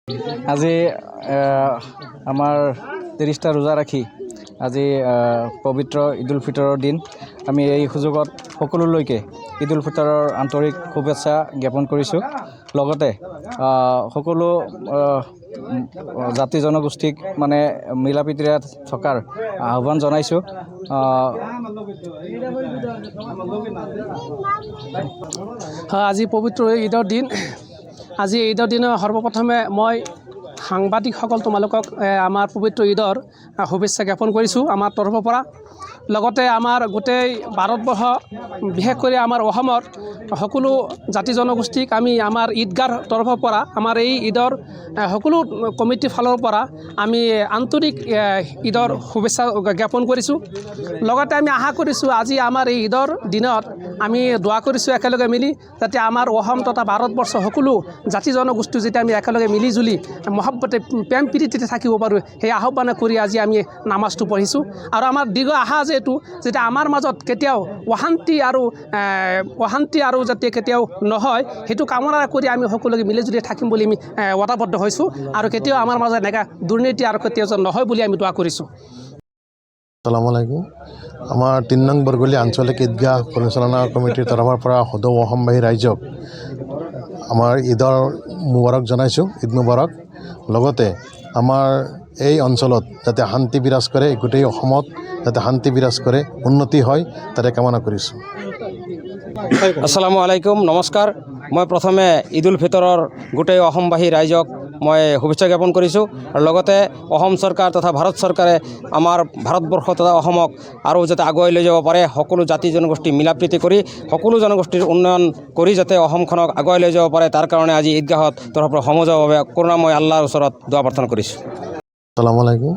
আজি আমাৰ 30টা ৰোজা ৰাখি আজি পবিত্ৰ ঈদ উল ফিতৰৰ দিন। আমি এই সুযোগত সকলোলৈকে ঈদ উল ফিতৰৰ আন্তৰিক শুভেচ্ছা জ্ঞাপন কৰিছোঁ। লগতে সকলো জাতি জনগোষ্ঠীক মানে মিলা প্ৰীতিৰে থকাৰ আহ্বান জনাইছোঁ। আজি পবিত্ৰ ঈদৰ দিন। আজি ঈদৰ দিনা সৰ্বপ্ৰথমে মই সাংবাদিকসকল তোমালোকক আমাৰ পবিত্ৰ ঈদৰ শুভেচ্ছা জ্ঞাপন কৰিছোঁ আমাৰ তৰফৰ পৰা। লগতে আমাৰ গোটেই ভাৰতবৰ্ষ বিশেষ কৰি আমাৰ অসমৰ সকলো জাতি জনগোষ্ঠীক আমি আমাৰ ঈদগাৰ তৰফৰ পৰা আমাৰ এই ঈদৰ সকলো কমিটিৰ ফালৰ পৰা আমি আন্তৰিক ঈদৰ শুভেচ্ছা জ্ঞাপন কৰিছোঁ। লগতে আমি আশা কৰিছোঁ আজি আমাৰ এই ঈদৰ দিনত আমি দোৱা কৰিছোঁ একেলগে মিলি যাতে আমাৰ অসম তথা ভাৰতবৰ্ষ সকলো জাতি জনগোষ্ঠী যেতিয়া আমি একেলগে মিলি জুলি মহব্বতে প্ৰেম প্ৰীতিতে থাকিব পাৰোঁ সেই আহ্বান কৰি আজি আমি নামাজটো পঢ়িছোঁ। আৰু আমাৰ দীৰ্ঘ আশা যে এইটো যেতিয়া আমাৰ মাজত কেতিয়াও অশান্তি আৰু যাতে কেতিয়াও নহয় সেইটো কামনা কৰি আমি সকলোকে মিলিজুলি থাকিম বুলি আমি ৱদাবদ্ধ হৈছোঁ। আৰু কেতিয়াও আমাৰ মাজত এনেকুৱা দুৰ্নীতি আৰু কেতিয়াও নহয় বুলি আমি দোৱা কৰিছোঁ। আসসালামু আলাইকুম। আমাৰ ৩ নং বৰগলী আঞ্চলিক ঈদগাহ পৰিচালনা কমিটিৰ তৰফৰ পৰা সদৌ অসমবাসী ৰাইজক আমাৰ ঈদৰ মুবাৰক জনাইছোঁ। ঈদ মুবাৰক। লগতে আমাৰ এই অঞ্চলত যাতে শান্তি বিৰাজ কৰে, গোটেই অসমত যাতে শান্তি বিৰাজ কৰে, উন্নতি হয় তাৰে কামনা কৰিছোঁ। আসসালামু আলাইকুম, নমস্কাৰ। মই প্ৰথমে ঈদ উল ফিতৰৰ গোটেই অসমবাসী ৰাইজক মই শুভেচ্ছা জ্ঞাপন কৰিছোঁ। আৰু লগতে অসম চৰকাৰ তথা ভাৰত চৰকাৰে আমাৰ ভাৰতবৰ্ষ তথা অসমক আৰু যাতে আগুৱাই লৈ যাব পাৰে, সকলো জাতি জনগোষ্ঠী মিলা প্ৰীতি কৰি সকলো জনগোষ্ঠীৰ উন্নয়ন কৰি যাতে অসমখনক আগুৱাই লৈ যাব পাৰে তাৰ কাৰণে আজি ঈদগাহত তৰফৰ সমজুৱাভাৱে কৰুণাময় আল্লাহৰ ওচৰত দোৱা প্ৰাৰ্থনা কৰিছোঁ। আসসালামু আলাইকুম।